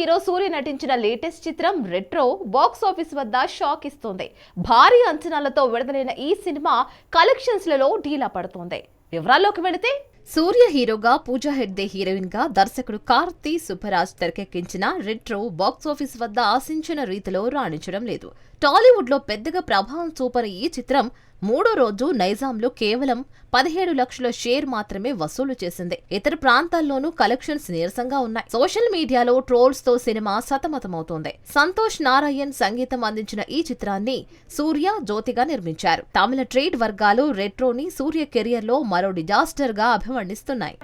Hero సూర్య నటించిన latest చిత్రం retro box office వద్ద షాక్ ఇస్తోంది. భారీ అంచనాలతో విడుదలైన ఈ సినిమా కలెక్షన్స్ లలో ఢీలా పడుతోంది. వివరాల్లోకి వెళితే సూర్య హీరోగా, పూజా హెగ్డే హీరోయిన్ గా దర్శకుడు కార్తీ సుబ్బరాజ్ తెరకెక్కించిన రెట్రో బాక్సాఫీస్ వద్ద ఆశించిన రీతిలో రాణించడం లేదు. టాలీవుడ్ లో పెద్దగా ప్రభావం చూపని ఈ చిత్రం మూడో రోజు నైజాంలో కేవలం 17 లక్షల షేర్ మాత్రమే వసూలు చేసింది. ఇతర ప్రాంతాల్లోనూ కలెక్షన్స్ నీరసంగా ఉన్నాయి. సోషల్ మీడియాలో ట్రోల్స్ తో సినిమా సతమతమవుతోంది. సంతోష్ నారాయణ్ సంగీతం అందించిన ఈ చిత్రాన్ని సూర్య, జ్యోతిగా నిర్మించారు. తమిళ ట్రేడ్ వర్గాలు రెట్రోని సూర్య కెరియర్ లో మరో డిజాస్టర్ గా అభివర్ణిస్తున్నాయి.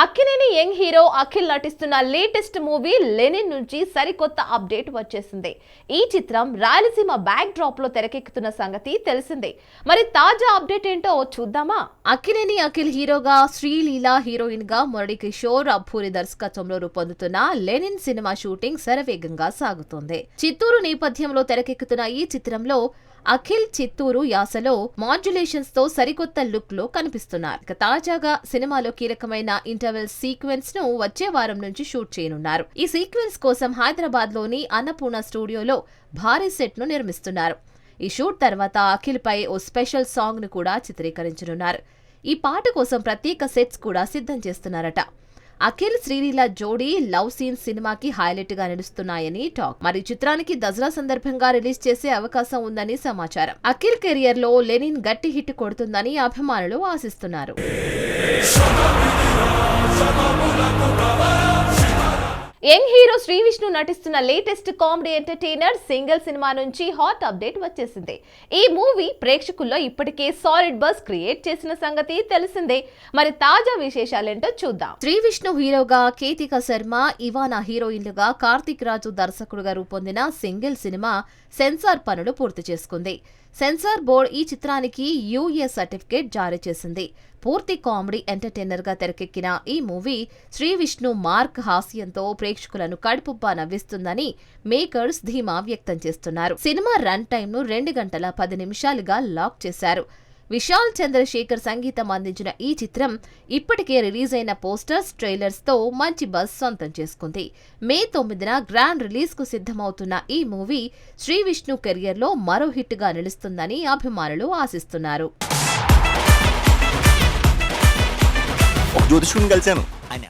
అక్కినేని యంగ్ హీరో అఖిల్ నటిస్తున్న లేటెస్ట్ మూవీ లెనిన్ నుంచి సరికొత్త అప్డేట్ వచ్చేసింది. ఈ చిత్రం రాయలసీమ బ్యాక్ డ్రాప్ లో తెరకెక్కుతున్న సంగతి తెలిసిందే. మరి తాజా అప్డేట్ ఏంటో చూద్దామా? అక్కినేని అఖిల్ హీరోగా, శ్రీలీల హీరోయిన్ గా మురళీ కిషోర్, అబ్బూరి దర్శకత్వంలో రూపొందుతున్న లెనిన్ సినిమా షూటింగ్ శరవేగంగా సాగుతోంది. చిత్తూరు నేపథ్యంలో తెరకెక్కుతున్న ఈ చిత్రంలో అఖిల్ చిత్తూరు యాసలో మాడ్యులేషన్స్ తో సరికొత్త లుక్ లో కనిపిస్తున్నారు. తాజాగా సినిమాలో కీలకమైన ఇంటర్వెల్ సీక్వెన్స్ ను వచ్చే వారం నుంచి షూట్ చేయనున్నారు. ఈ సీక్వెన్స్ కోసం హైదరాబాద్ లోని అన్నపూర్ణ స్టూడియోలో భారీ సెట్ ను నిర్మిస్తున్నారు. ఈ షూట్ తర్వాత అఖిల్ పై ఓ స్పెషల్ సాంగ్ ను కూడా చిత్రీకరించనున్నారు. ఈ పాట కోసం ప్రత్యేక సెట్స్ కూడా సిద్ధం చేస్తున్నారట. అఖిల్ శ్రీలీల జోడీ లవ్ సీన్స్ సినిమాకి హైలైట్ గా నిలుస్తున్నాయని టాక్. మరి చిత్రానికి దసరా సందర్భంగా రిలీజ్ చేసే అవకాశం ఉందని సమాచారం. అఖిల్ కెరియర్ లో లెనిన్ గట్టి హిట్ కొడుతుందని అభిమానులు ఆశిస్తున్నారు. యంగ్ హీరో శ్రీ విష్ణు నటిస్తున్న latest comedy entertainer single cinema నుంచి హాట్ అప్డేట్ వచ్చేసింది. ఈ మూవీ ప్రేక్షకుల్లో ఇప్పటికే సాలిడ్ బజ్ క్రియేట్ చేసిన సంగతి తెలిసిందే. మరి తాజా విశేషాలేంటో చూద్దాం. శ్రీ విష్ణు హీరోగా, కేతిక శర్మ, ఇవానా హీరోయిన్లుగా, కార్తిక్ రాజు దర్శకుడుగా రూపొందిన సింగిల్ సినిమా సెన్సార్ పనులు పూర్తి చేసుకుంది. సెన్సార్ బోర్డు ఈ చిత్రానికి యూఏ సర్టిఫికేట్ జారీ చేసింది. పూర్తి కామెడీ ఎంటర్టైనర్ గా తెరకెక్కిన ఈ మూవీ శ్రీ విష్ణు మార్క్ హాస్యంతో ప్రేక్షకులను కడుపుబ్బా నవ్విస్తుందని మేకర్స్ ధీమా వ్యక్తం చేస్తున్నారు. సినిమా రన్ టైమ్ ను 2 గంటల 10 నిమిషాలుగా లాక్ చేశారు. విశాల్ చంద్రశేఖర్ సంగీతం అందించిన ఈ చిత్రం ఇప్పటికే రిలీజ్ అయిన పోస్టర్స్, ట్రైలర్స్ తో మంచి బజ్ సొంతం చేసుకుంది. మే 9న గ్రాండ్ రిలీజ్ కు సిద్ధమవుతున్న ఈ మూవీ శ్రీ విష్ణు కెరియర్ లో మరో హిట్ గా నిలుస్తుందని అభిమానులు ఆశిస్తున్నారు. జ్యోతిష్కుని కలిశాను.